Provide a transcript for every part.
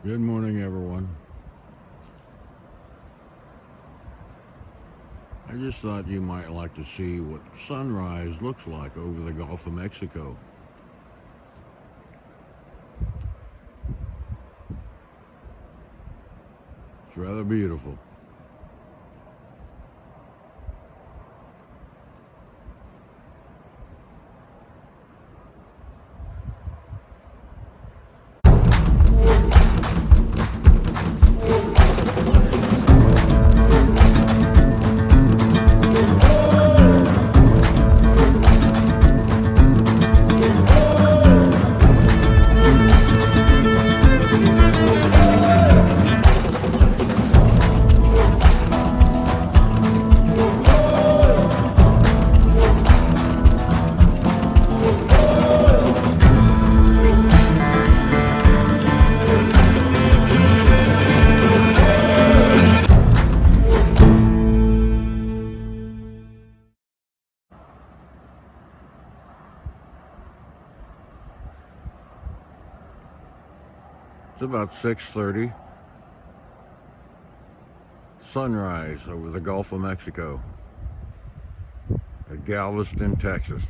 Good morning, everyone. I just thought you might like to see what sunrise looks like over the Gulf of Mexico. It's rather beautiful. It's about 6:30. Sunrise over the Gulf of Mexico at Galveston, Texas.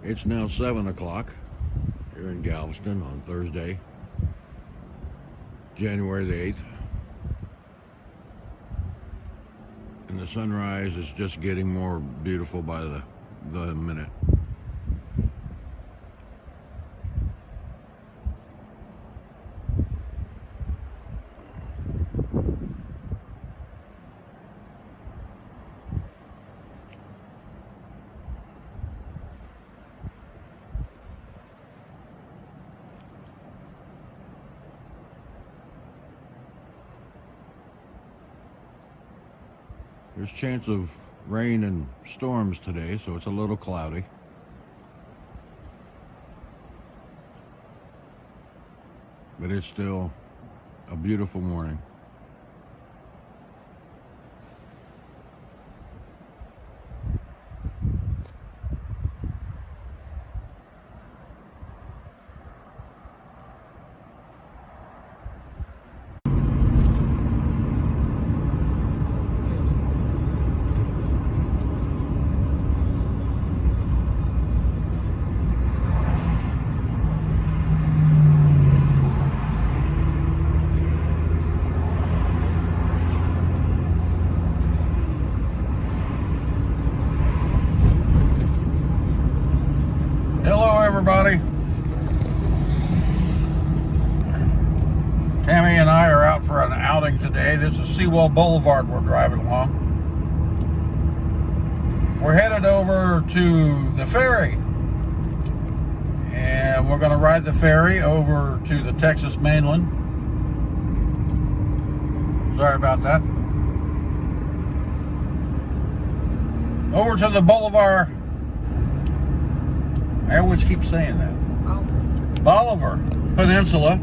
It's now 7 o'clock here in Galveston on Thursday, January the 8th. And the sunrise is just getting more beautiful by the minute. There's a chance of rain and storms today, so it's a little cloudy. But it's still a beautiful morning. Hello, everybody. Tammy and I are out for an outing today. This is Seawall Boulevard we're driving along. We're headed over to the ferry, and we're going to ride the ferry over to the Texas mainland. Sorry about that. Over to the Boulevard. I always keep saying that. Bolivar Peninsula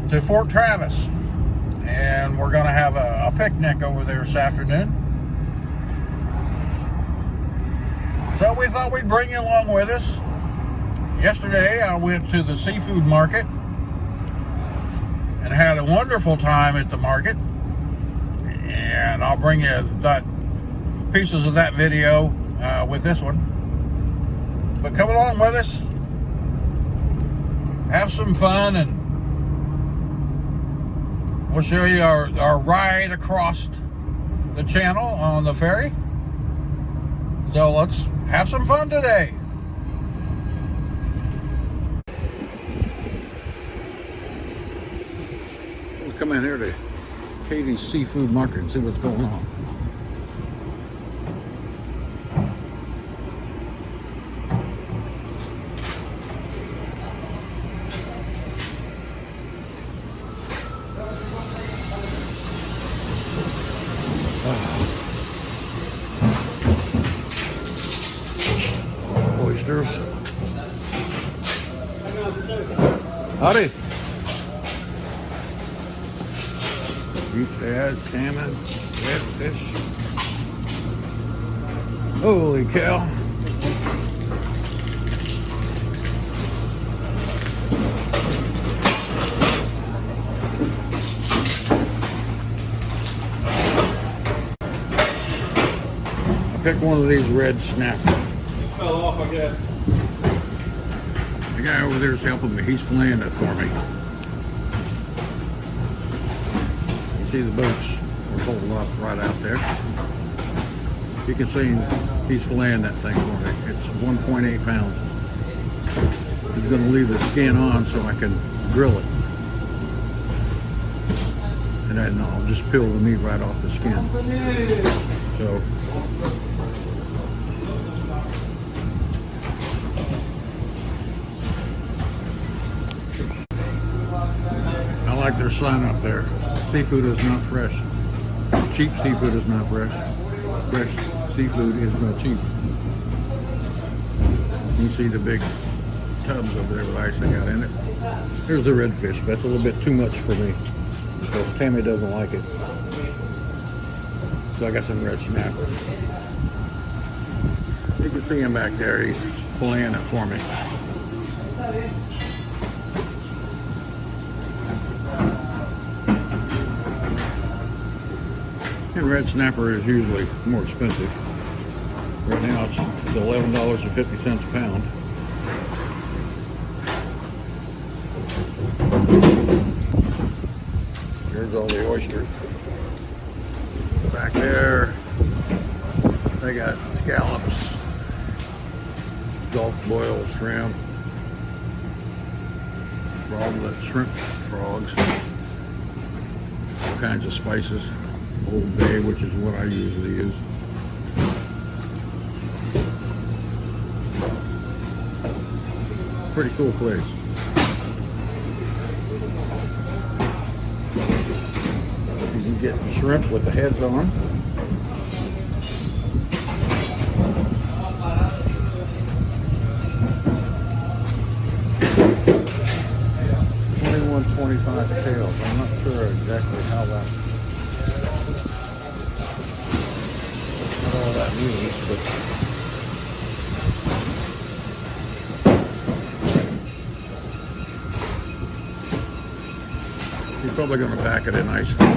to Fort Travis. And we're going to have a picnic over there this afternoon. So we thought we'd bring you along with us. Yesterday I went to the seafood market and had a wonderful time at the market. And I'll bring you pieces of that video with this one. But come along with us, have some fun, and we'll show you our ride across the channel on the ferry. So let's have some fun today. We'll come in here to Katie's Seafood Market and see what's going on. Oysters. Howdy. Beef shad, salmon, redfish. Holy cow. Pick one of these red snappers. It fell off, I guess. The guy over there is helping me. He's filleting it for me. You see the boats are pulled up right out there. You can see he's filleting that thing for me. It's 1.8 pounds. He's going to leave the skin on so I can grill it. And then I'll just peel the meat right off the skin. So. I like their sign up there. Seafood is not fresh. Cheap seafood is not fresh. Fresh seafood is not cheap. You can see the big tubs over there with ice they got in it. Here's the redfish, but that's a little bit too much for me because Tammy doesn't like it. So I got some red snapper. You can see him back there. He's filleting it for me. And red snapper is usually more expensive. Right now it's $11.50 a pound. Here's all the oysters. Back there, they got scallops, Gulf boiled shrimp, shrimp frogs, all kinds of spices. Old Bay, which is what I usually use. Pretty cool place. You can get shrimp with the heads on. $21.25 tails. I'm not sure exactly how that. All that means, but you're probably going to pack it in ice foil.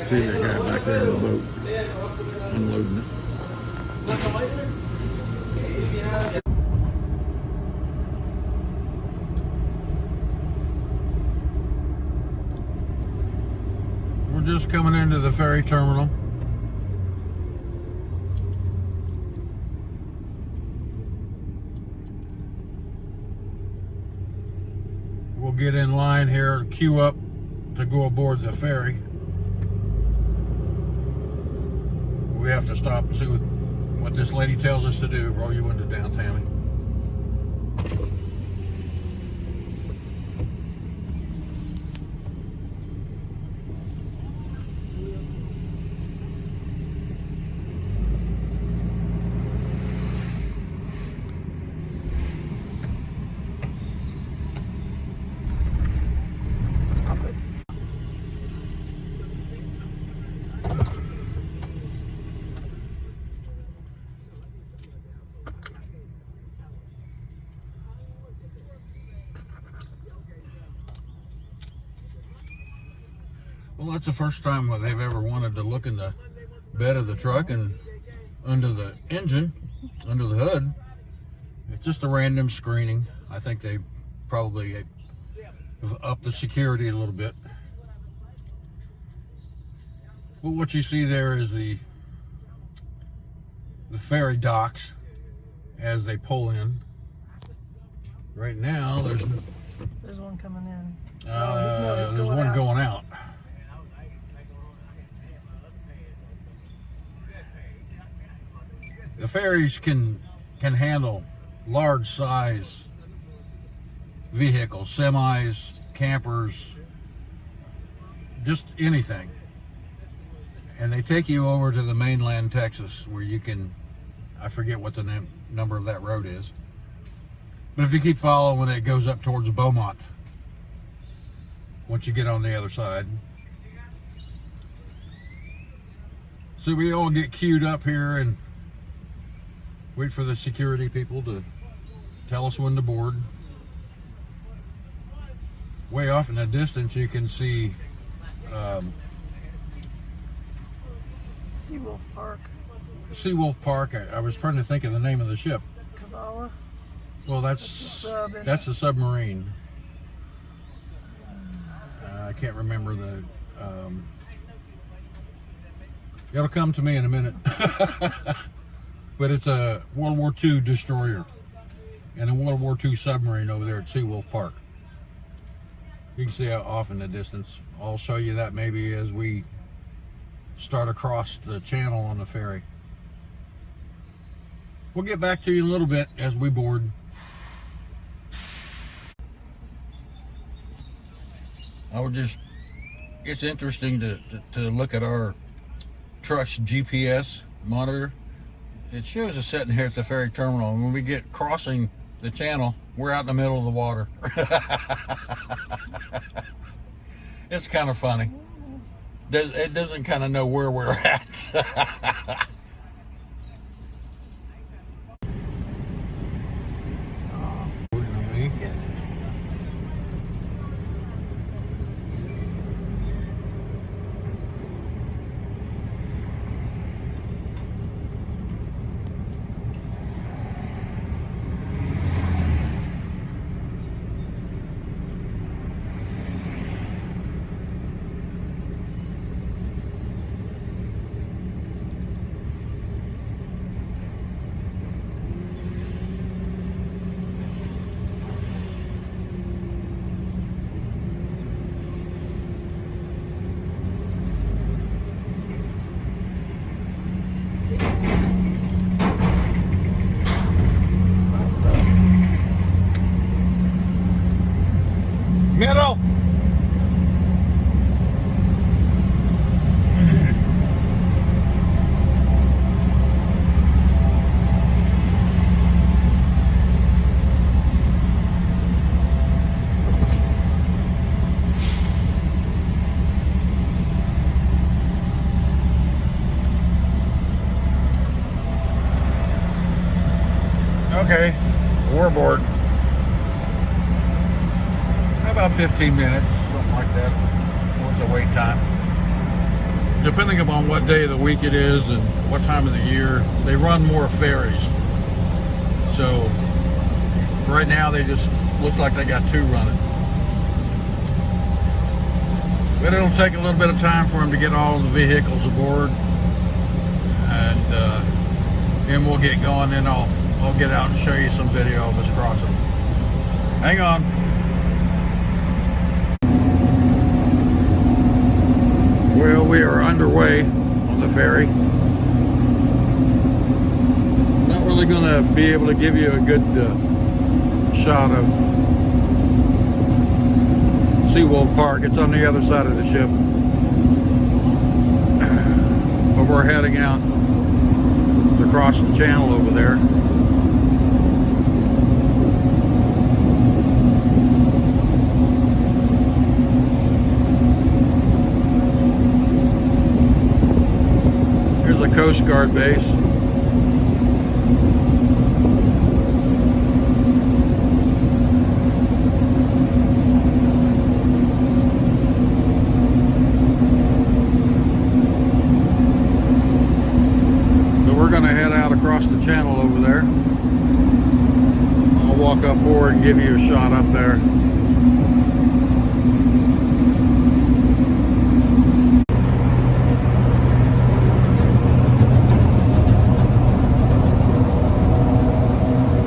See that guy back there in the boat unloading it. Just coming into the ferry terminal. We'll get in line here, queue up to go aboard the ferry. We have to stop and see what this lady tells us to do. Roll you window down, Tammy. Well, that's the first time they've ever wanted to look in the bed of the truck and under the engine, under the hood. It's just a random screening. I think they probably have upped the security a little bit. But what you see there is the ferry docks as they pull in. Right now, there's one coming in. There's one going out. The ferries can handle large size vehicles, semis, campers, just anything. And they take you over to the mainland Texas where you can I forget what the number of that road is. But if you keep following, it goes up towards Beaumont. Once you get on the other side. So we all get queued up here and wait for the security people to tell us when to board. Way off in the distance you can see Seawolf Park. Seawolf Park. I was trying to think of the name of the ship. Kavala. Well, that's the submarine. I can't remember the. It'll come to me in a minute. But it's a World War II destroyer and a World War II submarine over there at Seawolf Park. You can see off in the distance. I'll show you that maybe as we start across the channel on the ferry. We'll get back to you in a little bit as we board. It's interesting to look at our truck's GPS monitor. It shows us sitting here at the ferry terminal, and when we get crossing the channel, we're out in the middle of the water. It's kind of funny. It doesn't kind of know where we're at. Yes. Middle. Okay, we're aboard. About 15 minutes, something like that. What's the wait time? Depending upon what day of the week it is and what time of the year, they run more ferries. So right now they just looks like they got two running. But it'll take a little bit of time for them to get all the vehicles aboard, and then we'll get going. Then I'll get out and show you some video of us crossing. Hang on. Well, we are underway on the ferry. Not really going to be able to give you a good shot of Seawolf Park. It's on the other side of the ship. But we're heading out across the channel over there. Here's a Coast Guard base. We're going to head out across the channel over there. I'll walk up forward and give you a shot up there.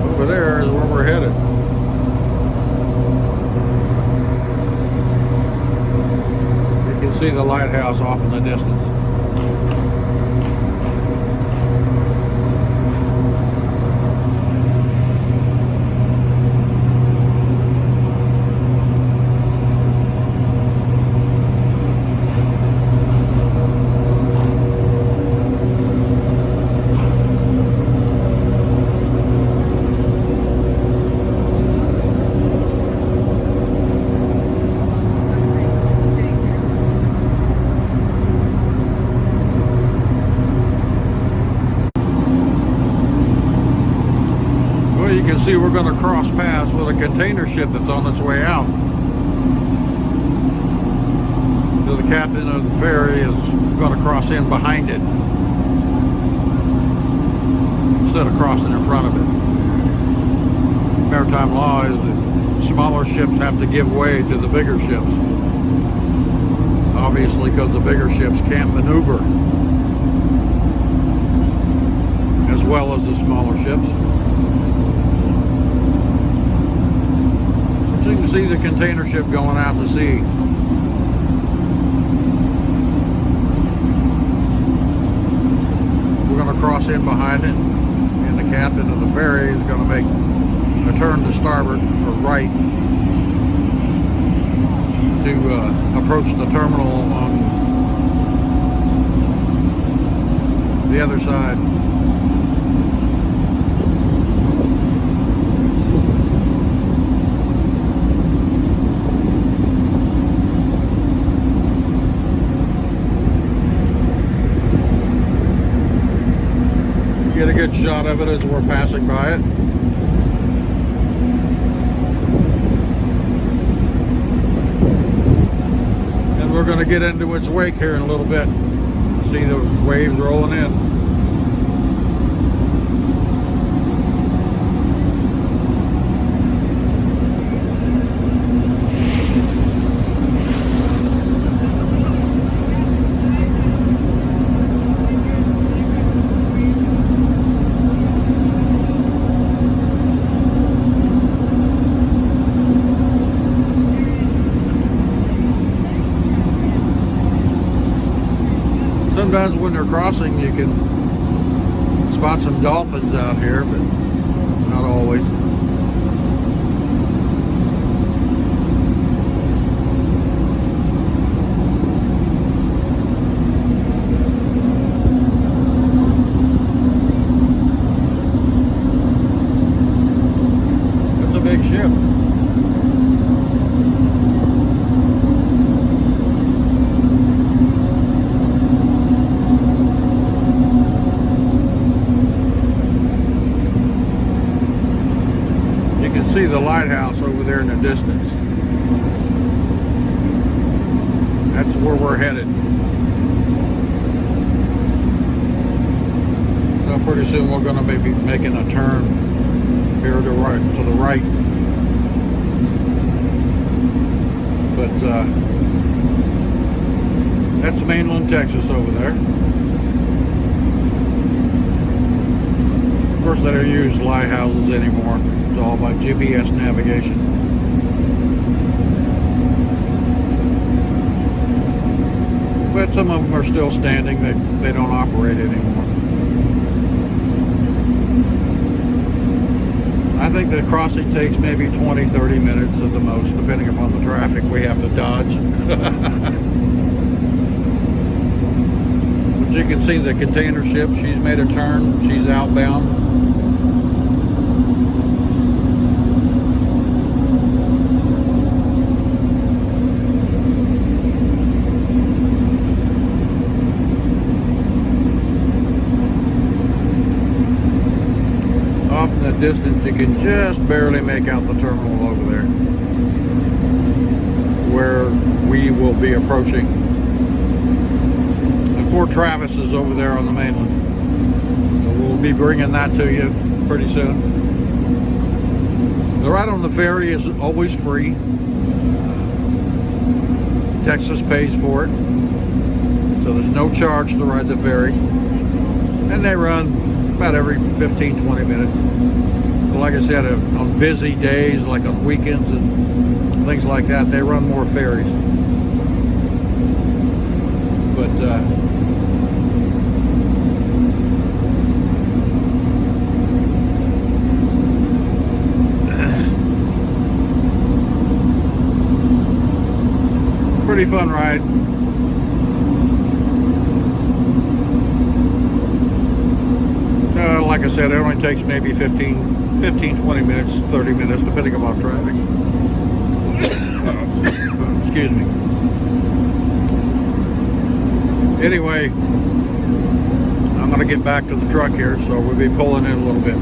Over there is where we're headed. You can see the lighthouse off in the distance. You can see we're going to cross paths with a container ship that's on its way out. So the captain of the ferry is going to cross in behind it instead of crossing in front of it. Maritime law is that smaller ships have to give way to the bigger ships. Obviously, because the bigger ships can't maneuver as well as the smaller ships. So you can see the container ship going out to sea. We're going to cross in behind it, and the captain of the ferry is going to make a turn to starboard or right to approach the terminal on the other side. Get a good shot of it as we're passing by it. We're going to get into its wake here in a little bit. See the waves rolling in. Sometimes when they're crossing, you can spot some dolphins out here, but not always. It's a big ship. See the lighthouse over there in the distance. That's where we're headed. So pretty soon we're going to be making a turn here to the right. But that's mainland Texas over there. Of course, they don't use lighthouses anymore. It's all by GPS navigation. But some of them are still standing. They don't operate anymore. I think the crossing takes maybe 20-30 minutes at the most, depending upon the traffic we have to dodge. But you can see the container ship. She's made a turn. She's outbound. Off in the distance, you can just barely make out the terminal over there where we will be approaching. And Fort Travis is over there on the mainland. So we'll be bringing that to you pretty soon. The ride on the ferry is always free. Texas pays for it. So there's no charge to ride the ferry. And they run about every 15-20 minutes. But like I said, on busy days, like on weekends and things like that, they run more ferries. But pretty fun ride. Like I said, it only takes maybe 15-20 minutes, 30 minutes, depending upon traffic. Excuse me. Anyway, I'm going to get back to the truck here, so we'll be pulling in a little bit.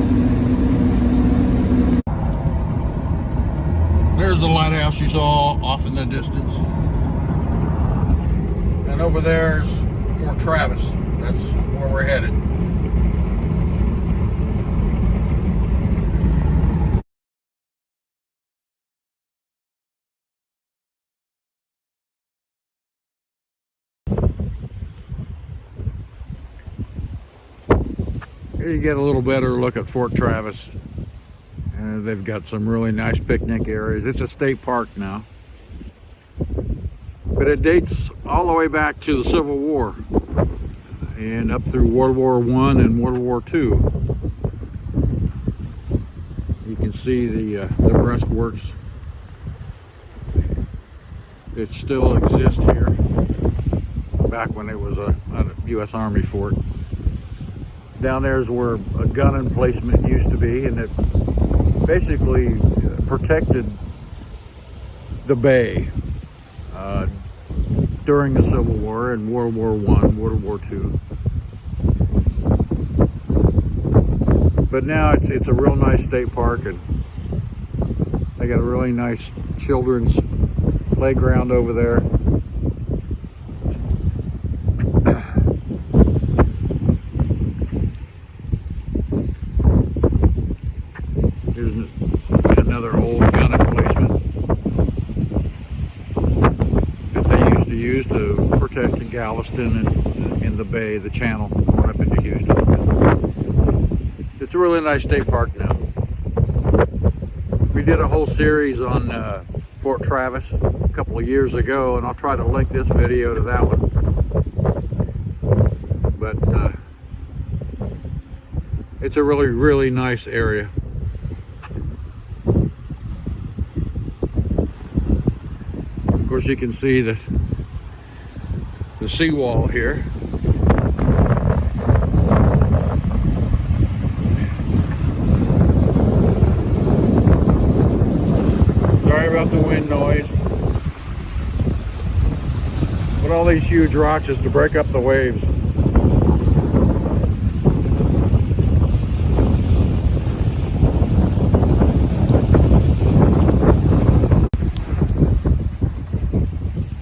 There's the lighthouse you saw off in the distance. And over there's Fort Travis. That's where we're headed. Here you get a little better look at Fort Travis. They've got some really nice picnic areas. It's a state park now. But it dates all the way back to the Civil War and up through World War I and World War II. You can see the breastworks that still exist here back when it was a U.S. Army fort. Down there is where a gun emplacement used to be, and it basically protected the bay during the Civil War and World War I, World War II. But now it's a real nice state park, and they got a really nice children's playground over there. Here's another old gun emplacement that they used to use to protect Galveston and in the bay, the channel going up into Houston. It's a really nice state park now. We did a whole series on Fort Travis a couple of years ago, and I'll try to link this video to that one. But it's a really, really nice area. Of course, you can see the seawall here. Sorry about the wind noise. But all these huge rocks is to break up the waves.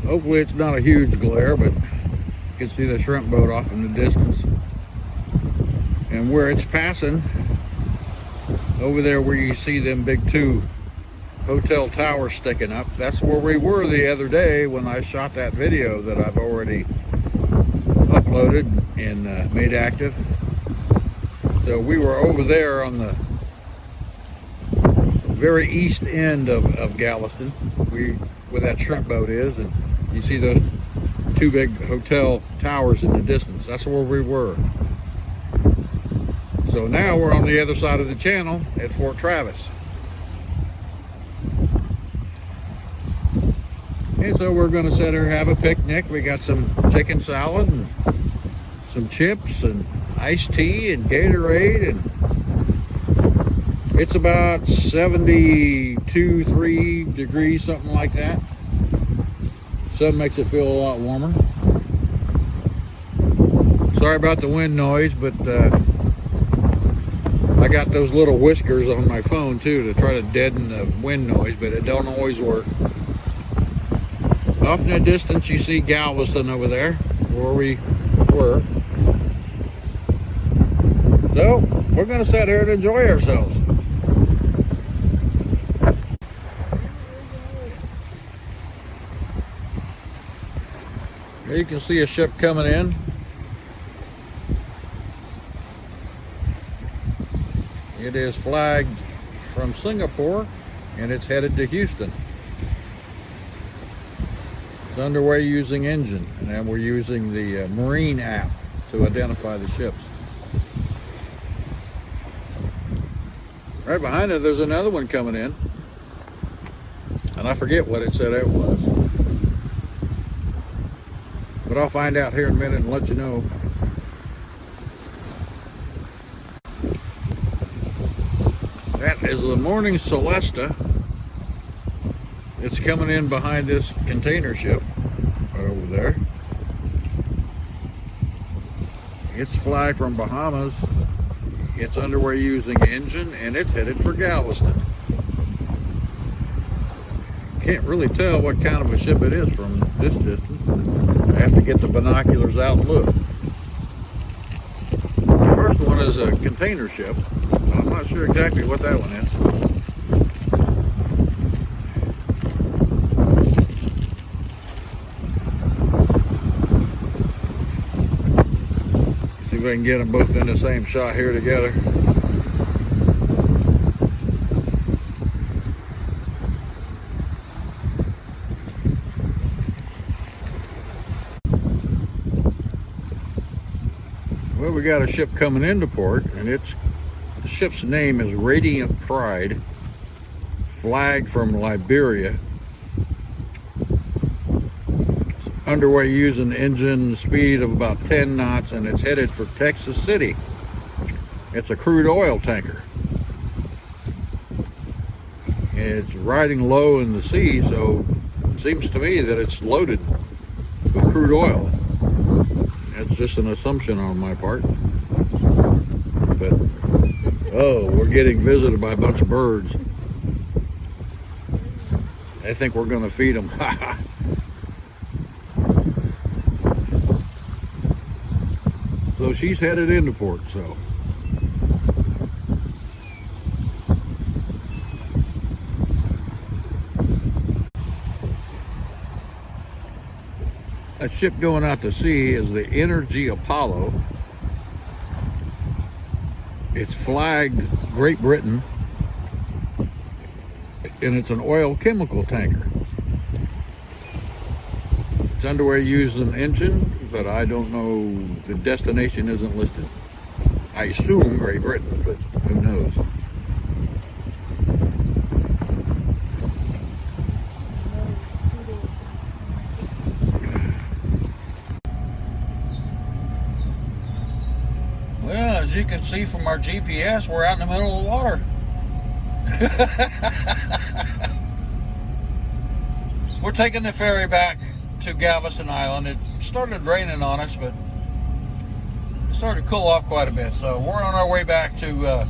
Hopefully it's not a huge glare, but you can see the shrimp boat off in the distance. And where it's passing, over there where you see them big two hotel towers sticking up, that's where we were the other day when I shot that video that I've already uploaded and made active. So we were over there on the very east end of Galveston, where that shrimp boat is, and you see those two big hotel towers in the distance. That's where we were. So now we're on the other side of the channel at Fort Travis. And so we're going to sit here, have a picnic. We got some chicken salad and some chips and iced tea and Gatorade, and it's about 72, 3 degrees, something like that. Sun makes it feel a lot warmer. Sorry about the wind noise, but I got those little whiskers on my phone too to try to deaden the wind noise, but it don't always work. Off in the distance you see Galveston over there, where we were. So we're going to sit here and enjoy ourselves. Here you can see a ship coming in. It is flagged from Singapore and it's headed to Houston. It's underway using engine, and then we're using the Marine app to identify the ships. Right behind it, there's another one coming in, and I forget what it said it was. But I'll find out here in a minute and let you know. That is the Morning Celesta. It's coming in behind this container ship right over there. It's flagged from Bahamas. It's underway using engine, and it's headed for Galveston. Can't really tell what kind of a ship it is from this distance. I have to get the binoculars out and look. The first one is a container ship, but I'm not sure exactly what that one is. See if I can get them both in the same shot here together. Well, we got a ship coming into port, and the ship's name is Radiant Pride, flagged from Liberia. It's underway using engine speed of about 10 knots, and it's headed for Texas City. It's a crude oil tanker. It's riding low in the sea, so it seems to me that it's loaded with crude oil. That's just an assumption on my part. But, oh, we're getting visited by a bunch of birds. I think we're going to feed them. So she's headed into port, so. A ship going out to sea is the Energy Apollo. It's flagged Great Britain, and it's an oil chemical tanker. It's underway using an engine, but I don't know, the destination isn't listed. I assume Great Britain, but who knows? Well, as you can see from our GPS, we're out in the middle of the water. We're taking the ferry back to Galveston Island. It started raining on us, but it started to cool off quite a bit. So we're on our way back to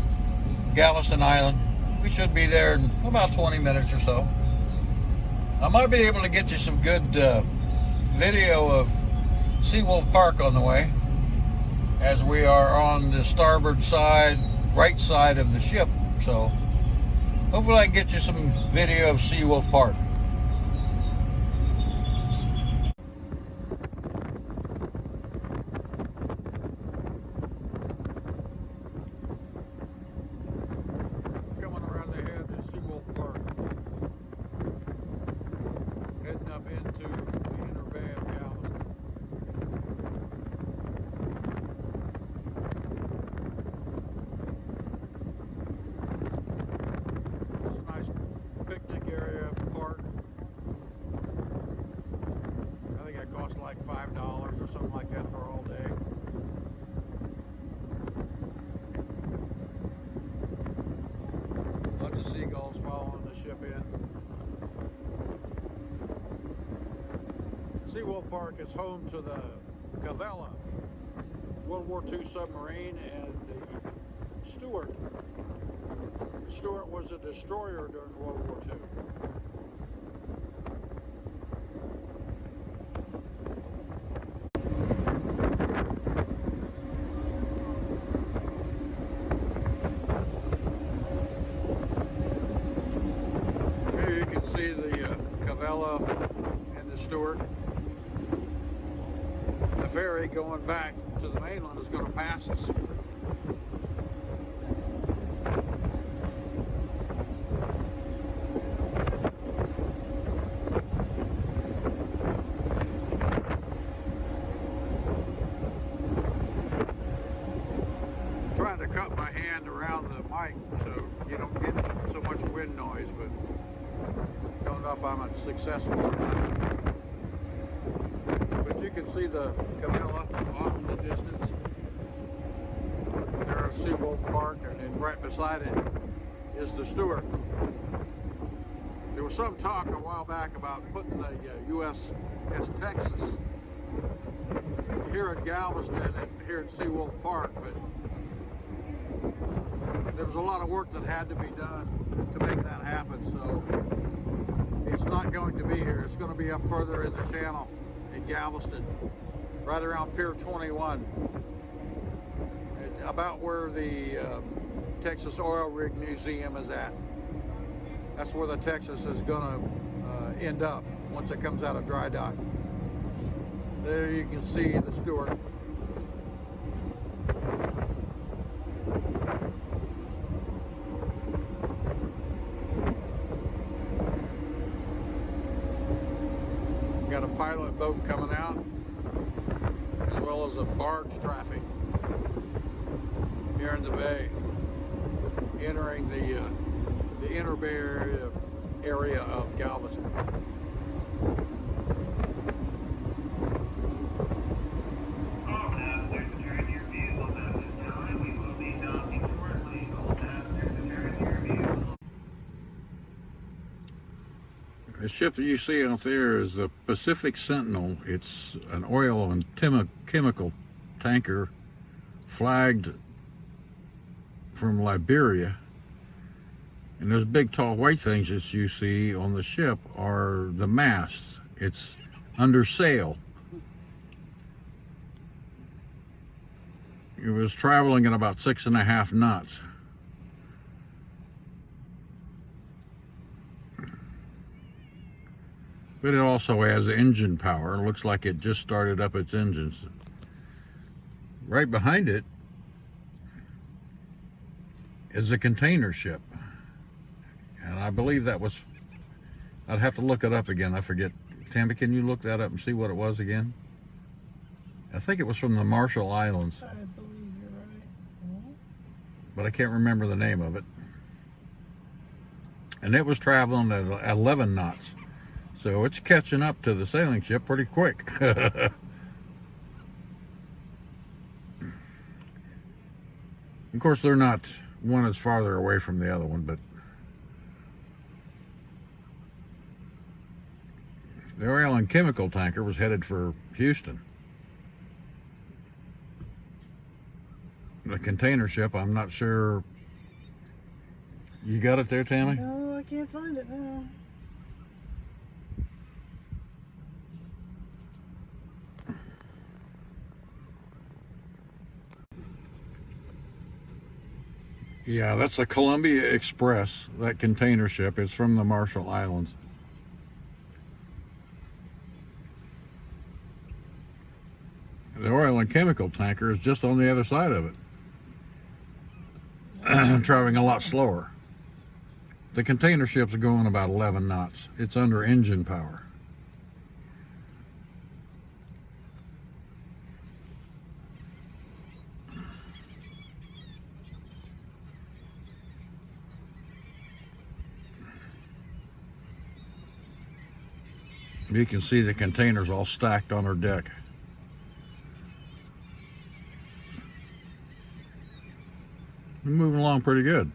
Galveston Island. We should be there in about 20 minutes or so. I might be able to get you some good video of Seawolf Park on the way, as we are on the starboard side, right side of the ship. So hopefully I can get you some video of Seawolf Park. Coming around the head is Seawolf Park. Heading up into the inner bay of Galveston. Picnic area, park. I think it costs like $5 or something like that for all day. Lots of seagulls following the ship in. Seawolf Park is home to the Cavella World War II submarine and the Stuart. Stuart was a destroyer during World War II. Here you can see the Cavella and the Stuart. The ferry going back to the mainland is going to pass us. Trying to cut my hand around the mic so you don't get so much wind noise, but don't know if I'm successful or not. But you can see the Cavella off in the distance. There's Seawolf Park, and then right beside it is the Stuart. There was some talk a while back about putting the USS Texas here in Galveston and here in Seawolf Park, but there was a lot of work that had to be done to make that happen, so it's not going to be here. It's going to be up further in the channel in Galveston, right around Pier 21, about where the Texas Oil Rig Museum is at. That's where the Texas is going to end up once it comes out of dry dock. There you can see the Stewart. Got a pilot boat coming out, as well as a barge traffic here in the bay, entering the inner bay area of Galveston. All passengers return your vehicles at this time. We will be docking shortly. All passengers return your vehicles. The ship that you see out there is the Pacific Sentinel. It's an oil and chemical tanker flagged from Liberia. And those big tall white things that you see on the ship are the masts. It's under sail. It was traveling at about 6.5 knots. But it also has engine power. It looks like it just started up its engines. Right behind it is a container ship. And I believe that was, I'd have to look it up again. I forget. Tammy, can you look that up and see what it was again? I think it was from the Marshall Islands, I believe you're right. but I can't remember the name of it. And it was traveling at 11 knots. So it's catching up to the sailing ship pretty quick. Of course, they're not, one is farther away from the other one, but the oil and chemical tanker was headed for Houston. The container ship, I'm not sure. You got it there, Tammy? No, I can't find it now. Yeah, that's the Columbia Express, that container ship. It's from the Marshall Islands. The oil and chemical tanker is just on the other side of it, traveling a lot slower. The container ship's going about 11 knots. It's under engine power. You can see the containers all stacked on her deck. We're moving along pretty good.